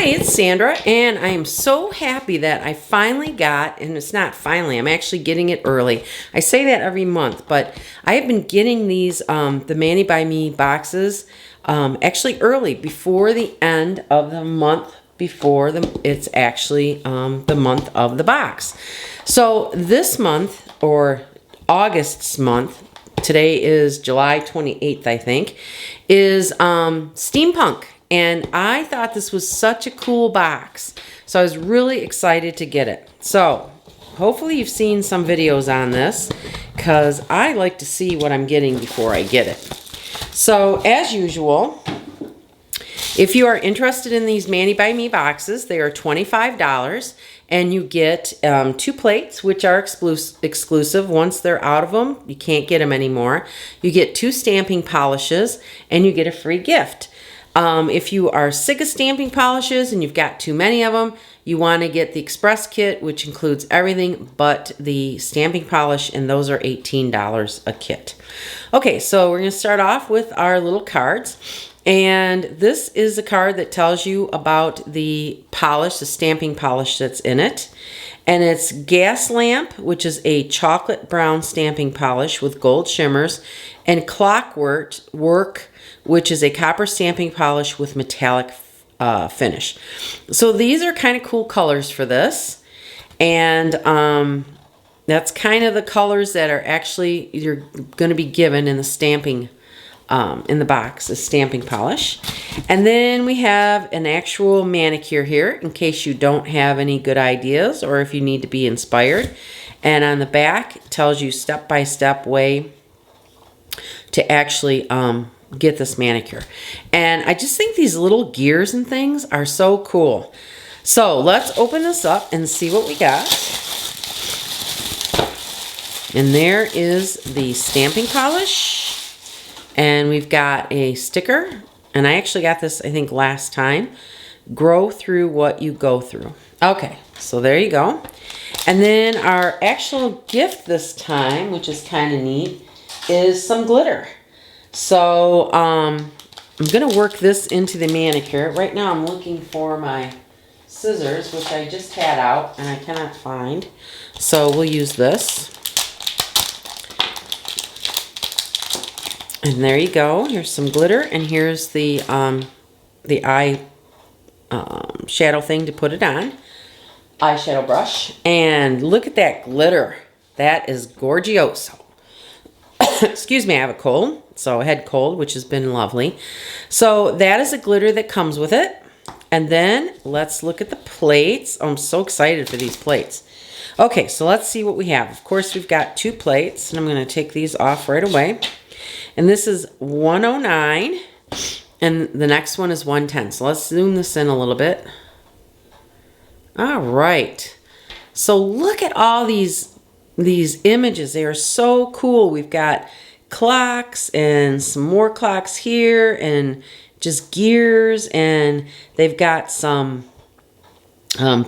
Hi, it's Sandra, and I am so happy that I finally got, and it's not finally, I'm actually getting it early. I say that every month, but I have been getting these, the Mani by Me boxes, actually early, before the end of the month, before it's actually the month of the box. So this month, or August's month, today is July 28th, I think, is steampunk. And I thought this was such a cool box. So I was really excited to get it. So hopefully you've seen some videos on this, because I like to see what I'm getting before I get it. So as usual, if you are interested in these Mani by Me boxes, they are $25. And you get 2 plates, which are exclusive. Once they're out of them, you can't get them anymore. You get 2 stamping polishes, and you get a free gift. If you are sick of stamping polishes and you've got too many of them, you want to get the express kit, which includes everything but the stamping polish, and those are $18 a kit. Okay, so we're going to start off with our little cards. And this is a card that tells you about the polish, the stamping polish that's in it. And it's Gaslamp, which is a chocolate brown stamping polish with gold shimmers, and Clockwork, which is a copper stamping polish with metallic finish. So these are kind of cool colors for this. And that's kind of the colors that are actually you're going to be given in the stamping in the box, is stamping polish. And then we have an actual manicure here in case you don't have any good ideas or if you need to be inspired. And on the back it tells you step-by-step way to actually get this manicure. And I just think these little gears and things are so cool. So let's open this up and see what we got. And there is the stamping polish. And we've got a sticker, and I actually got this, I think, last time. Grow through what you go through. Okay, so there you go. And then our actual gift this time, which is kind of neat, is some glitter. So I'm going to work this into the manicure. Right now I'm looking for my scissors, which I just had out, and I cannot find. So we'll use this. And there you go. Here's some glitter, and here's the eye shadow thing to put it on. Eyeshadow brush. And look at that glitter. That is gorgioso. Excuse me, I have a cold. So a head cold, which has been lovely. So that is a glitter that comes with it. And then let's look at the plates. Oh, I'm so excited for these plates. Okay, so let's see what we have. Of course, we've got 2 plates, and I'm going to take these off right away. And this is 109, and the next one is 110. So let's zoom this in a little bit. All right. So look at all these images. They are so cool. We've got clocks and some more clocks here and just gears, and they've got some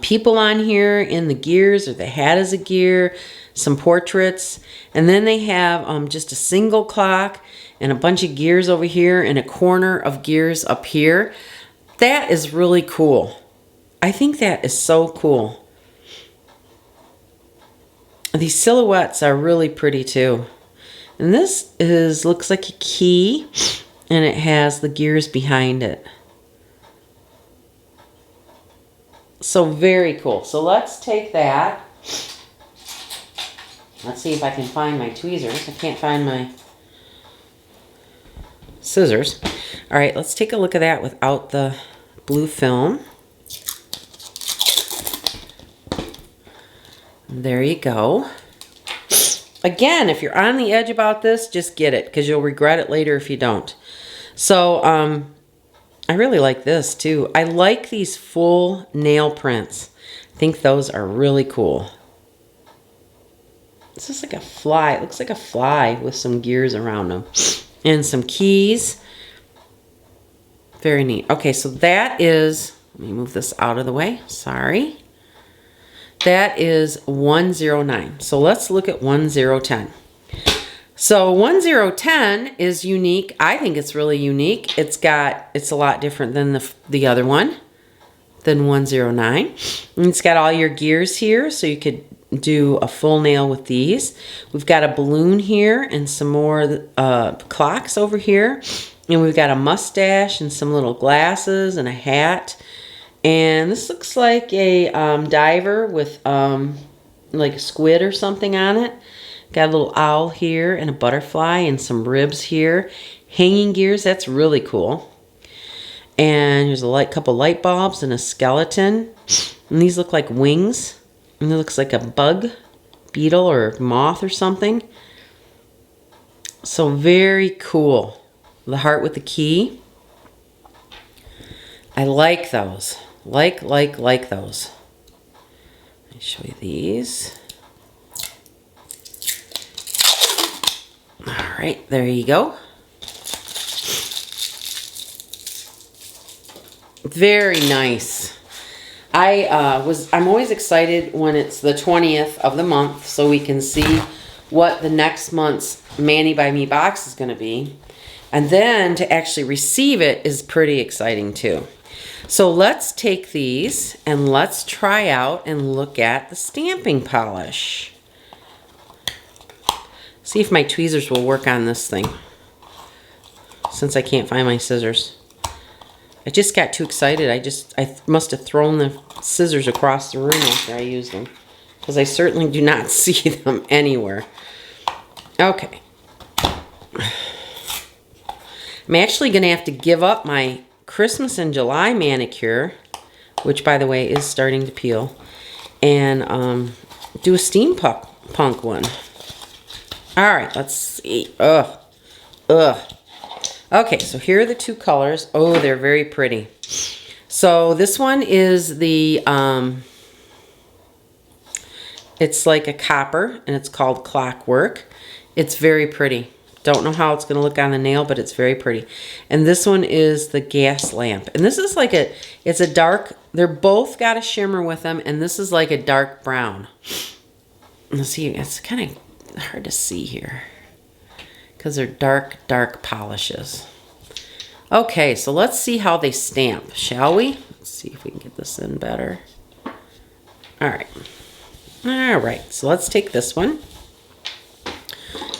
people on here in the gears, or the hat is a gear, some portraits, and then they have just a single clock and a bunch of gears over here and a corner of gears up here. That is really cool. I think that is so cool. These silhouettes are really pretty too. And this looks like a key, and it has the gears behind it. So very cool. So let's take that. Let's see if I can find my tweezers. I can't find my scissors. All right, let's take a look at that without the blue film. There you go. Again, if you're on the edge about this, just get it, because you'll regret it later if you don't. So I really like this too. I like these full nail prints. I think those are really cool. This is like a fly. It looks like a fly with some gears around them. And some keys. Very neat. Okay, so that is, let me move this out of the way. Sorry. That is 1009. So let's look at 1010. So 1010 is unique. I think it's really unique. It's a lot different than the other one. than 109. And it's got all your gears here, so you could do a full nail with these. We've got a balloon here and some more clocks over here. And we've got a mustache and some little glasses and a hat. And this looks like a diver with like a squid or something on it. Got a little owl here and a butterfly and some ribs here. Hanging gears, that's really cool. And here's a couple light bulbs and a skeleton. And these look like wings. And it looks like a bug, beetle, or moth or something. So very cool. The heart with the key. I like those. Like those. Let me show you these. All right, there you go. Very nice. I'm always excited when it's the 20th of the month so we can see what the next month's Mani by Me box is going to be. And then to actually receive it is pretty exciting too. So let's take these and let's try out and look at the stamping polish. See if my tweezers will work on this thing, since I can't find my scissors. I just got too excited. I must have thrown the scissors across the room after I used them, because I certainly do not see them anywhere. Okay. I'm actually going to have to give up my Christmas in July manicure, which by the way is starting to peel, and do a steampunk one. All right, let's see. Ugh. Okay, so here are the two colors. Oh, they're very pretty. So this one is the, it's like a copper, and it's called Clockwork. It's very pretty. Don't know how it's going to look on the nail, but it's very pretty. And this one is the Gaslamp. And this is like it's a dark, they're both got a shimmer with them, and this is like a dark brown. Let's see, it's kind of hard to see here, because they're dark polishes. Okay, so let's see how they stamp, shall we? Let's see if we can get this in better. All right, so let's take this one.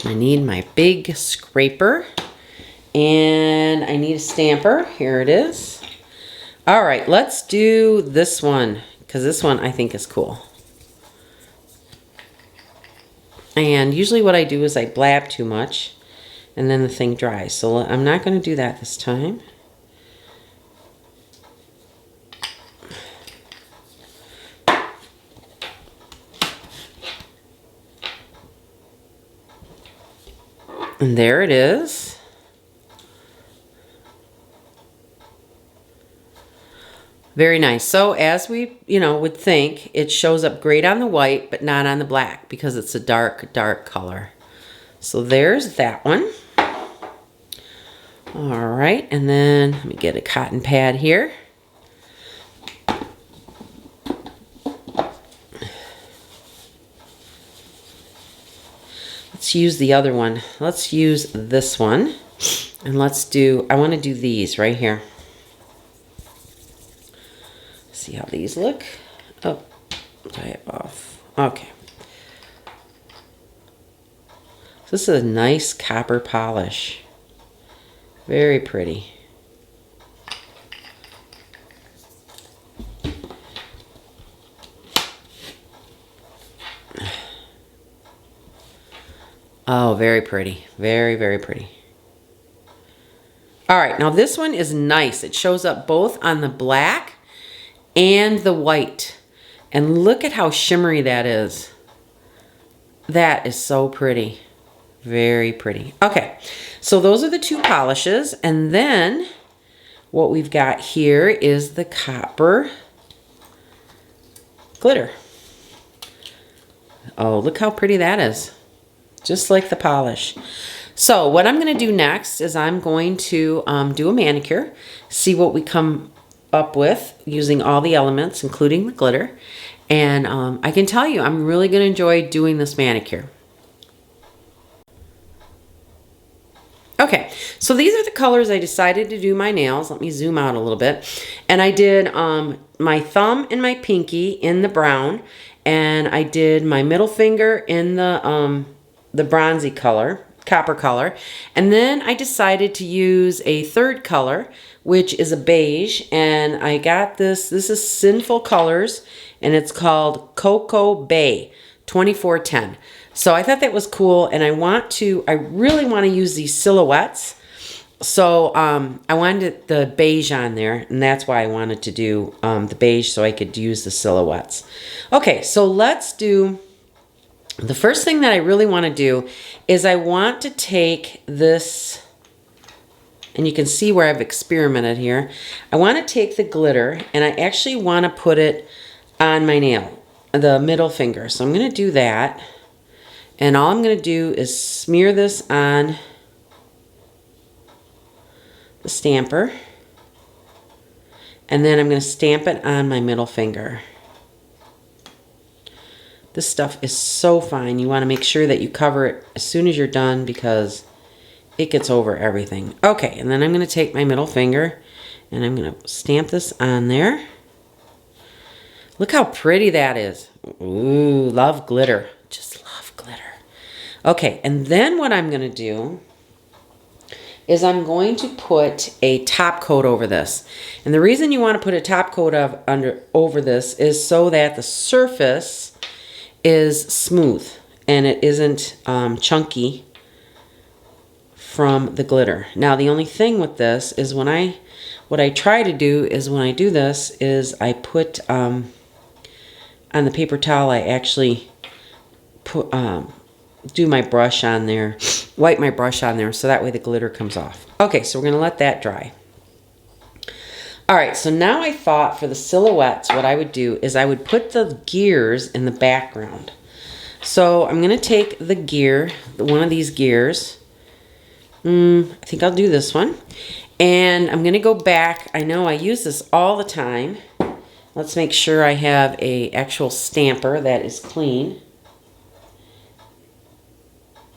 I need my big scraper, and I need a stamper. Here it is. All right, let's do this one, because this one I think is cool. And usually what I do is I blab too much, and then the thing dries. So I'm not going to do that this time. And there it is. Very nice. So as we, would think, it shows up great on the white, but not on the black, because it's a dark color. So there's that one. All right, and then let me get a cotton pad here. Let's use the other one. Let's use this one. And I want to do these right here. See how these look? Oh, tie it off. Okay. So this is a nice copper polish. Very pretty. Oh, very pretty. Very, very pretty. All right, now this one is nice. It shows up both on the black and the white. And look at how shimmery that is. That is so pretty. Very pretty. Okay, so those are the two polishes. And then what we've got here is the copper glitter. Oh, look how pretty that is. Just like the polish. So what I'm going to do next is I'm going to do a manicure, see what we come up with using all the elements, including the glitter. And I can tell you, I'm really going to enjoy doing this manicure. Okay, So these are the colors I decided to do my nails. Let me zoom out a little bit. And I did my thumb and my pinky in the brown, and I did my middle finger in the bronzy color, copper color. And then I decided to use a third color, which is a beige, and I got this is Sinful Colors, and it's called Cocoa Bay 2410. So I thought that was cool, and I really want to use these silhouettes. So I wanted the beige on there, and that's why I wanted to do the beige so I could use the silhouettes. Okay, so let's do, the first thing that I really want to do is I want to take this, and you can see where I've experimented here. I want to take the glitter, and I actually want to put it on my nail, the middle finger. So I'm going to do that. And all I'm going to do is smear this on the stamper. And then I'm going to stamp it on my middle finger. This stuff is so fine. You want to make sure that you cover it as soon as you're done because it gets over everything. Okay, and then I'm going to take my middle finger and I'm going to stamp this on there. Look how pretty that is. Ooh, love glitter. Just love glitter. Okay, and then what I'm going to do is I'm going to put a top coat over this. And the reason you want to put a top coat over this is so that the surface is smooth and it isn't chunky from the glitter. Now the only thing with this is what I try to do is when I do this is I put on the paper towel, I actually put do my brush on there, wipe my brush on there so that way the glitter comes off. Okay, so we're gonna let that dry. All right, so now I thought for the silhouettes, what I would do is I would put the gears in the background. So I'm gonna take the gear, one of these gears. I think I'll do this one. And I'm gonna go back. I know I use this all the time. Let's make sure I have a actual stamper that is clean.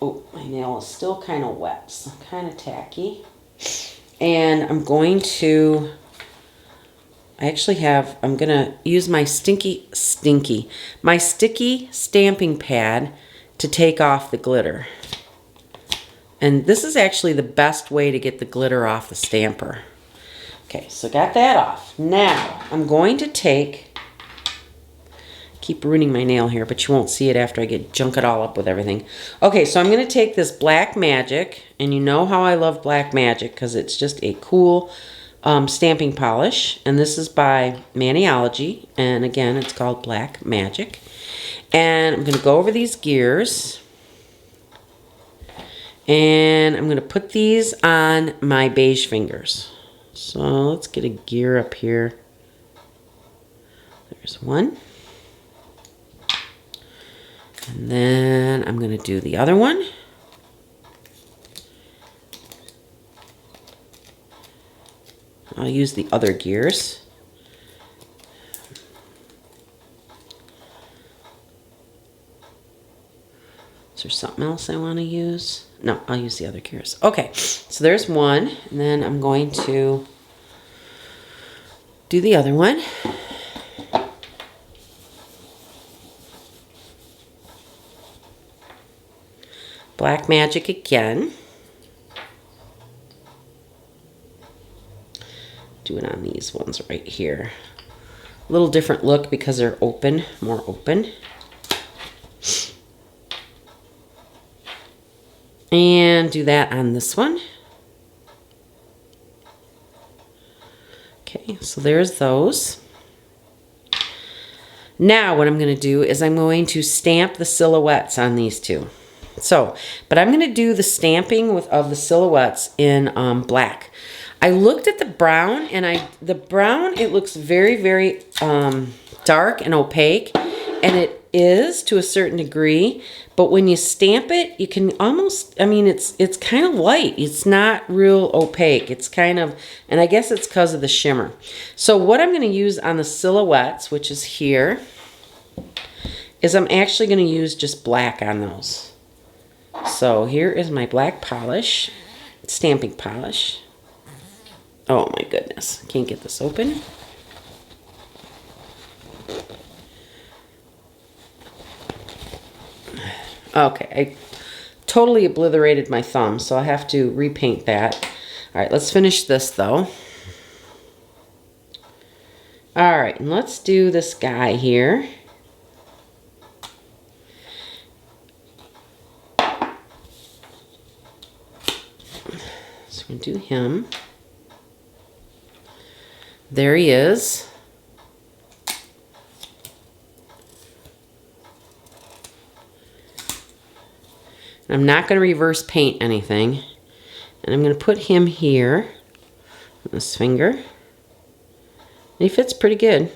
Oh, my nail is still kind of wet, so kind of tacky. And I'm going to, I'm going to use my sticky stamping pad to take off the glitter. And this is actually the best way to get the glitter off the stamper. Okay, so got that off. Now, I'm going to keep ruining my nail here, but you won't see it after I junk it all up with everything. Okay, so I'm going to take this Black Magic, and you know how I love Black Magic because it's just a cool stamping polish. And this is by Maniology, and again, it's called Black Magic. And I'm going to go over these gears. And I'm going to put these on my beige fingers. So let's get a gear up here. There's one. And then I'm going to do the other one. I'll use the other gears. Is there something else I want to use? No, I'll use the other gears. Okay, so there's one, and then I'm going to do the other one. Black Magic again. Do it on these ones right here. A little different look because they're open, more open. And do that on this one. Okay, so there's those. Now what I'm going to do is I'm going to stamp the silhouettes on these two. So, but I'm going to do the stamping of the silhouettes in black. I looked at the brown, and the brown, it looks very, very dark and opaque, and it is to a certain degree, but when you stamp it, you can almost, I mean, it's kind of light. It's not real opaque. It's kind of, and I guess it's because of the shimmer. So what I'm going to use on the silhouettes, which is here, is I'm actually going to use just black on those. So here is my black polish. stamping polish. Oh my goodness, can't get this open. Okay, I totally obliterated my thumb, so I have to repaint that. All right, let's finish this though. All right, and let's do this guy here. So we're gonna do him. There he is. I'm not going to reverse paint anything. And I'm going to put him here on this finger. And he fits pretty good.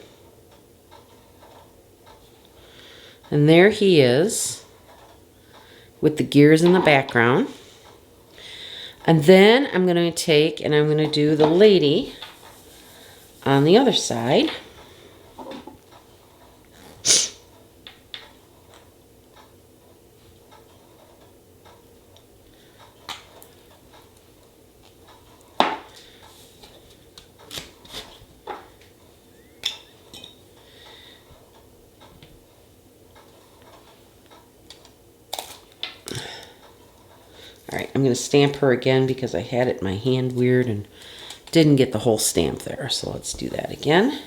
And there he is with the gears in the background. And then I'm going to take and I'm going to do the lady on the other side. Alright, I'm going to stamp her again because I had it in my hand weird and didn't get the whole stamp there. So let's do that again.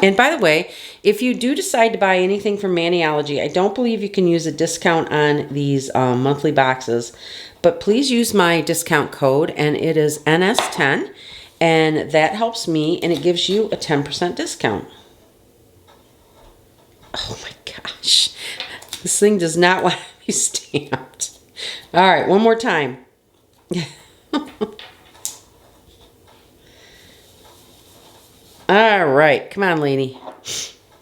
And by the way, if you do decide to buy anything from Maniology, I don't believe you can use a discount on these monthly boxes. But please use my discount code, and it is NS10. And that helps me, and it gives you a 10% discount. Oh my gosh. This thing does not want to be stamped. All right, one more time. All right, come on, lady.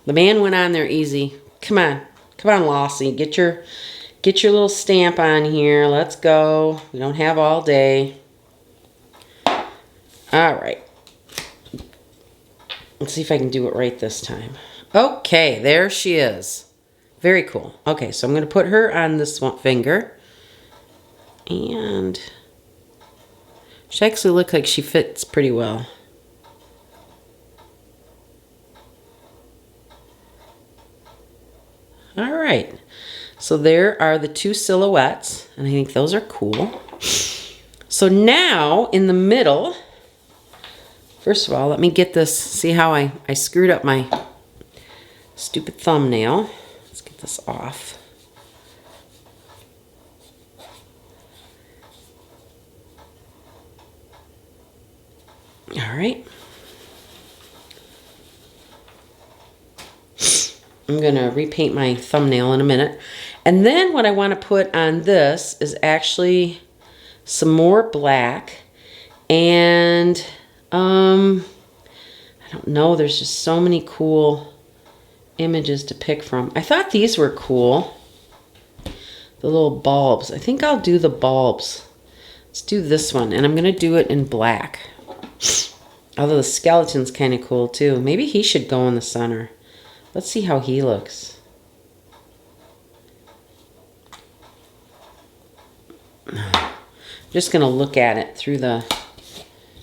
The man went on there easy. Come on, Lossie. Get your little stamp on here. Let's go. We don't have all day. All right. Let's see if I can do it right this time. Okay, there she is. Very cool. Okay, so I'm going to put her on this one finger. And she actually looks like she fits pretty well. All right. So there are the two silhouettes, and I think those are cool. So now in the middle, first of all, let me get this. See how I screwed up my stupid thumbnail. Let's get this off. All right. I'm going to repaint my thumbnail in a minute. And then what I want to put on this is actually some more black. And I don't know, there's just so many cool images to pick from. I thought these were cool. The little bulbs. I think I'll do the bulbs. Let's do this one, and I'm going to do it in black. Although the skeleton's kind of cool too. Maybe he should go in the center. Let's see how he looks. I'm just going to look at it through the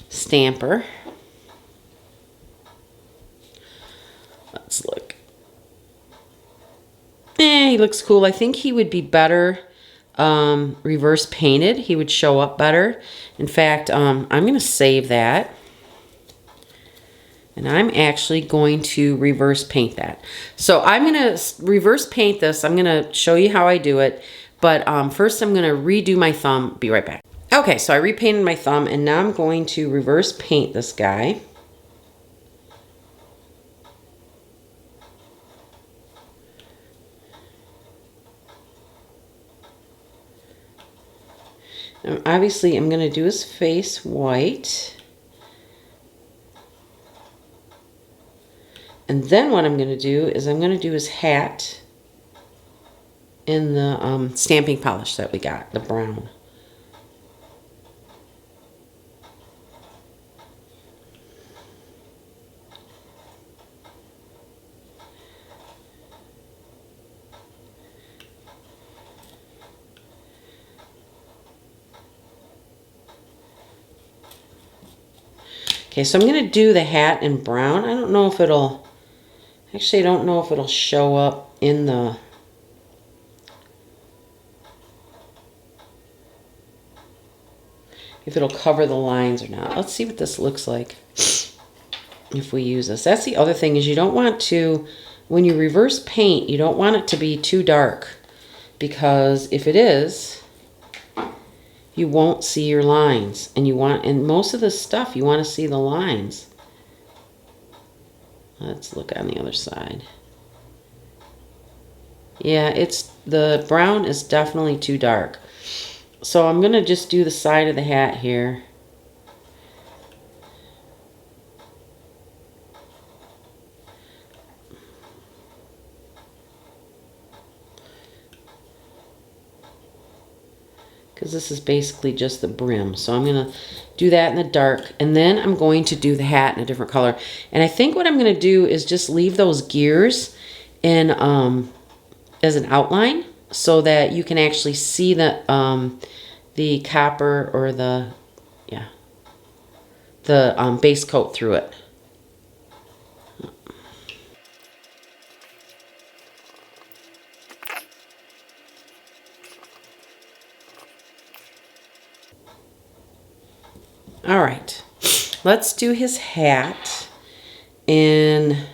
stamper. Let's look. He looks cool. I think he would be better reverse painted. He would show up better. In fact, I'm going to save that. And I'm actually going to reverse paint that. So I'm going to reverse paint this. I'm going to show you how I do it. But first I'm going to redo my thumb. Be right back. Okay, so I repainted my thumb, and now I'm going to reverse paint this guy. And obviously, I'm going to do his face white. And then what I'm going to do is I'm going to do his hat in the stamping polish that we got, the brown. Okay, so I'm going to do the hat in brown. I don't know if it'll, actually I don't know if it'll show up in the, if it'll cover the lines or not. Let's see what this looks like if we use this. That's the other thing, is you don't want to, when you reverse paint, you don't want it to be too dark, because if it is, you won't see your lines, and most of this stuff you want to see the lines. Let's look on the other side. Yeah, the brown is definitely too dark. So I'm going to just do the side of the hat here. Because this is basically just the brim. So I'm going to do that in the dark, and then I'm going to do the hat in a different color. And I think what I'm going to do is just leave those gears in as an outline, so that you can actually see the copper, or the base coat through it. All right, let's do his hat in,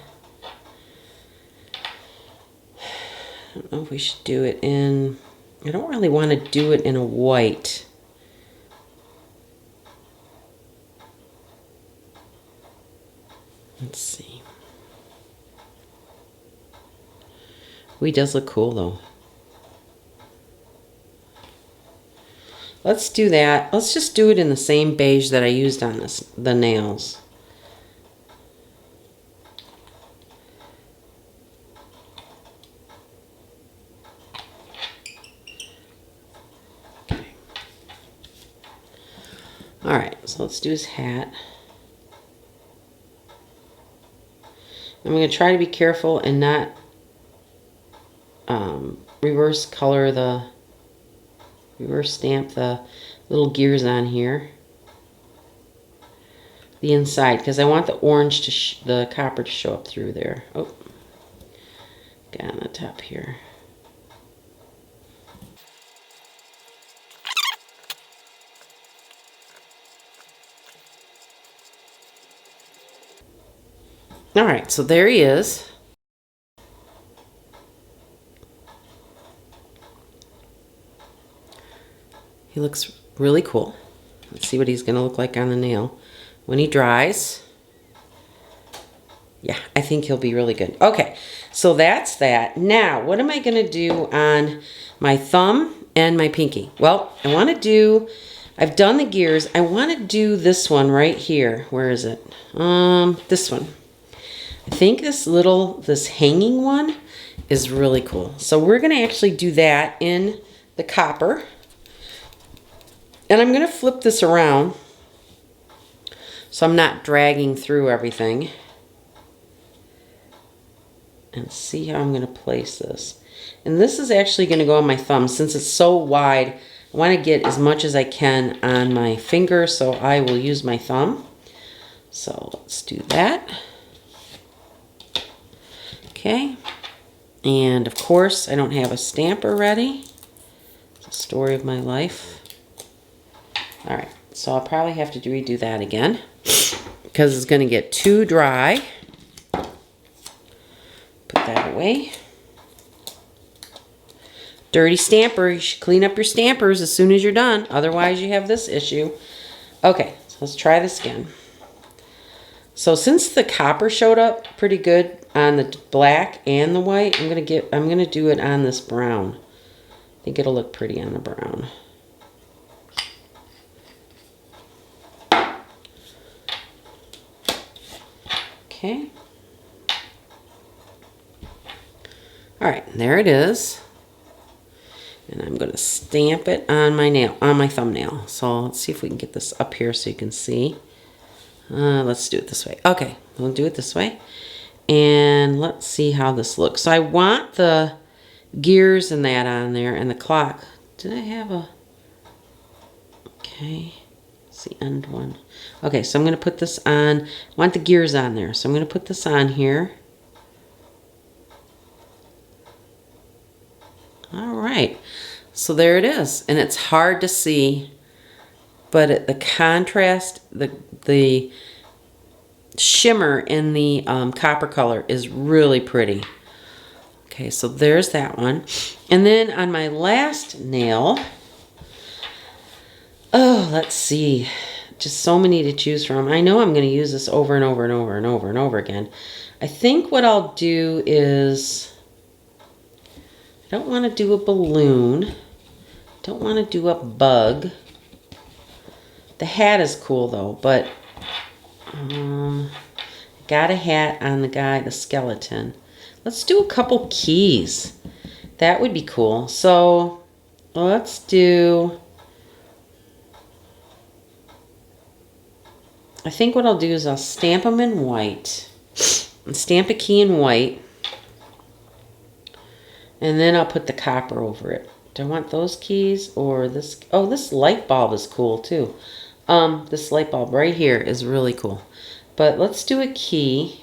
I don't know if we should do it in, I don't really want to do it in a white. Let's see. He does look cool though. Let's do that. Let's just do it in the same beige that I used on the nails. Okay. All right, so let's do his hat. I'm going to try to be careful and not reverse stamp the little gears on here, the inside, because I want the orange the copper to show up through there. Oh, got on the top here. All right, so there he is. He looks really cool. Let's see what he's going to look like on the nail when he dries. Yeah, I think he'll be really good. Okay, so that's that. Now, what am I going to do on my thumb and my pinky? Well, I've done the gears. I want to do this one right here. Where is it? This one. I think this hanging one is really cool. So we're going to actually do that in the copper. And I'm going to flip this around so I'm not dragging through everything. And see how I'm going to place this. And this is actually going to go on my thumb. Since it's so wide, I want to get as much as I can on my finger, so I will use my thumb. So let's do that. Okay. And of course, I don't have a stamper ready. It's the story of my life. All right, so I'll probably have to redo that again because it's going to get too dry. Put that away. Dirty stamper. You should clean up your stampers as soon as you're done. Otherwise, you have this issue. Okay, so let's try this again. So since the copper showed up pretty good on the black and the white, I'm gonna do it on this brown. I think it'll look pretty on the brown. Okay. All right, there it is. And I'm going to stamp it on my thumbnail. So let's see if we can get this up here so you can see. Let's do it this way. Okay, we'll do it this way. And let's see how this looks. So I want the gears and that on there and the clock. Did I have a... Okay. Let's It's the end one. Okay, so I'm going to put this on. I want the gears on there, so I'm going to put this on here. All right, so there it is, and it's hard to see, but the contrast, the shimmer in the copper color is really pretty. Okay, so there's that one. And then on my last nail, oh, let's see, just so many to choose from. I know I'm going to use this over and over and over and over and over again. I think what I'll do is, I don't want to do a balloon. Don't want to do a bug. The hat is cool though, but got a hat on the guy, the skeleton. Let's do a couple keys. That would be cool. So let's do, I think what I'll do is I'll stamp them in white. And stamp a key in white. And then I'll put the copper over it. Do I want those keys or this? Oh, this light bulb is cool too. This light bulb right here is really cool. But let's do a key.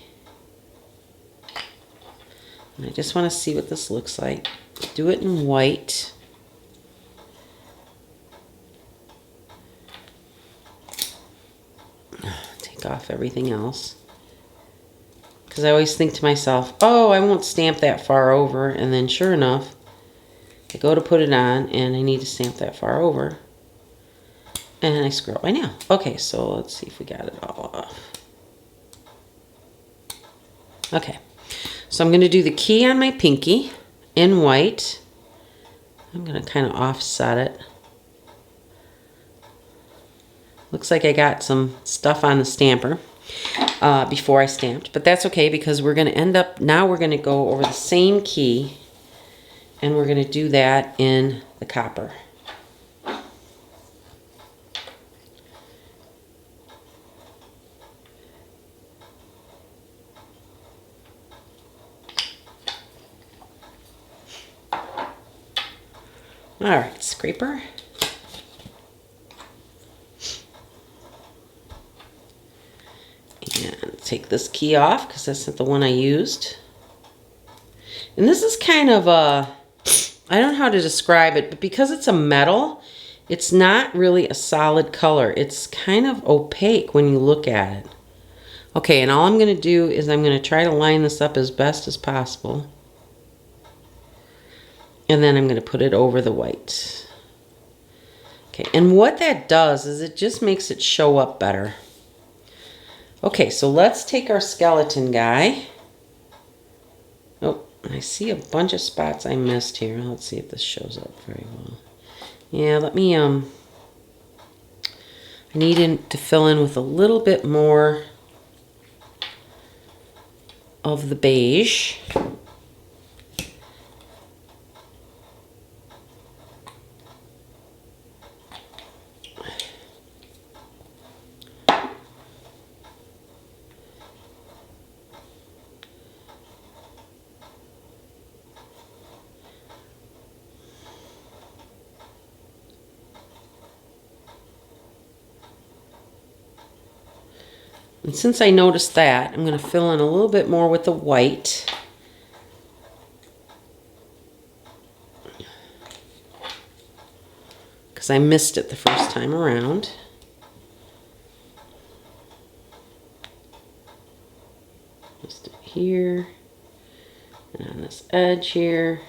And I just want to see what this looks like. Do it in white. Take off everything else. Because I always think to myself, oh, I won't stamp that far over. And then sure enough, I go to put it on and I need to stamp that far over. And I screw up my nail. Okay, so let's see if we got it all off. Okay, so I'm going to do the key on my pinky in white. I'm going to kind of offset it. Looks like I got some stuff on the stamper before I stamped, but that's okay because we're going to end up, now we're going to go over the same key and we're going to do that in the copper. All right, scraper. And take this key off because that's not the one I used. And this is kind of a, I don't know how to describe it, but because it's a metal, it's not really a solid color. It's kind of opaque when you look at it. Okay, and all I'm going to do is I'm going to try to line this up as best as possible. And then I'm going to put it over the white. Okay, and what that does is it just makes it show up better. Okay, so let's take our skeleton guy. Oh, I see a bunch of spots I missed here. Let's see if this shows up very well. Yeah, let me, I need to fill in with a little bit more of the beige. And since I noticed that, I'm going to fill in a little bit more with the white. Because I missed it the first time around. Just do it here. And on this edge here.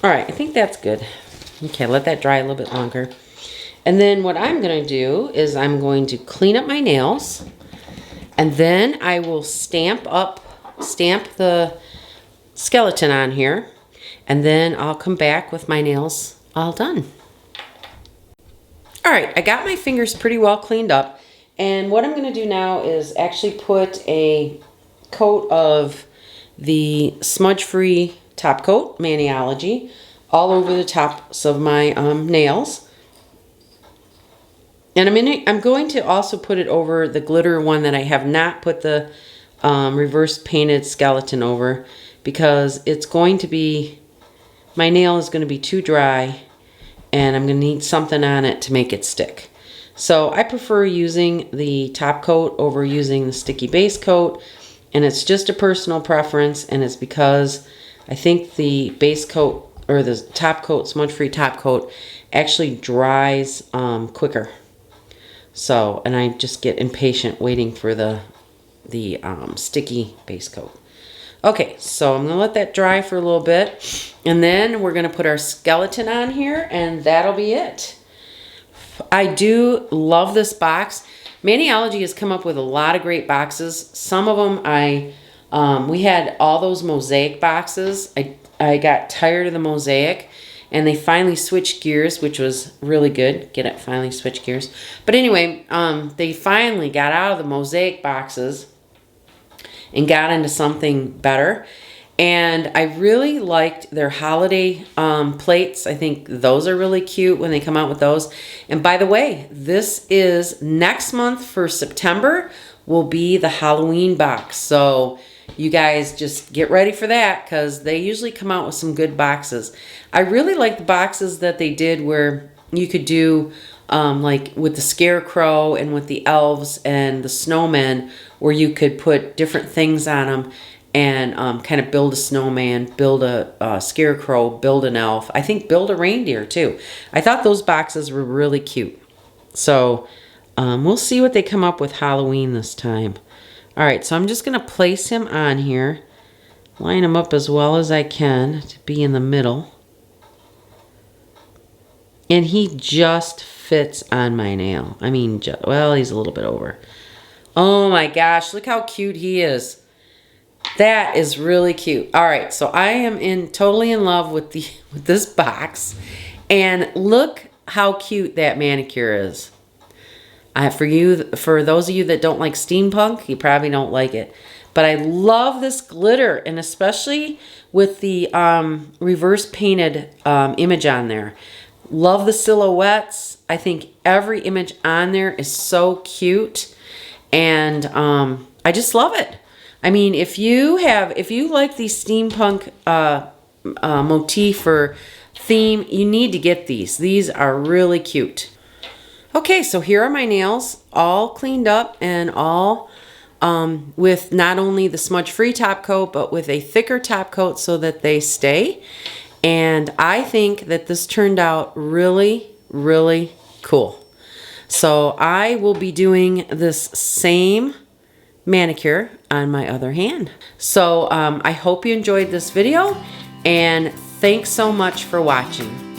All right, I think that's good. Okay, let that dry a little bit longer. And then what I'm going to do is I'm going to clean up my nails. And then I will stamp the skeleton on here. And then I'll come back with my nails all done. All right, I got my fingers pretty well cleaned up. And what I'm going to do now is actually put a coat of the smudge-free top coat, Maniology, all over the tops of my nails. And I'm going to also put it over the glitter one that I have not put the reverse painted skeleton over, because it's going to be, my nail is going to be too dry and I'm going to need something on it to make it stick. So I prefer using the top coat over using the sticky base coat, and it's just a personal preference, and it's because I think the base coat or the top coat, smudge-free top coat, actually dries quicker. So, and I just get impatient waiting for the sticky base coat. Okay, so I'm gonna let that dry for a little bit, and then we're gonna put our skeleton on here, and that'll be it. I do love this box. Maniology has come up with a lot of great boxes. Some of them we had all those mosaic boxes. I got tired of the mosaic, and they finally switched gears, which was really good. Get it? Finally switched gears. But anyway, they finally got out of the mosaic boxes and got into something better. And I really liked their holiday plates. I think those are really cute when they come out with those. And by the way, this is next month for September will be the Halloween box. So you guys just get ready for that, because they usually come out with some good boxes. I really like the boxes that they did where you could do like with the scarecrow and with the elves and the snowmen, where you could put different things on them and kind of build a snowman, build a scarecrow, build an elf. I think build a reindeer too. I thought those boxes were really cute. So we'll see what they come up with Halloween this time. All right, so I'm just going to place him on here, line him up as well as I can to be in the middle. And he just fits on my nail. I mean, well, he's a little bit over. Oh my gosh, look how cute he is. That is really cute. All right, so I am totally in love with this box. And look how cute that manicure is. For those of you that don't like steampunk, you probably don't like it. But I love this glitter, and especially with the reverse painted image on there. Love the silhouettes. I think every image on there is so cute, and I just love it. I mean, if you like the steampunk motif or theme, you need to get these. These are really cute. Okay, so here are my nails, all cleaned up and all with not only the smudge-free top coat, but with a thicker top coat so that they stay. And I think that this turned out really, really cool. So I will be doing this same manicure on my other hand. So I hope you enjoyed this video, and thanks so much for watching.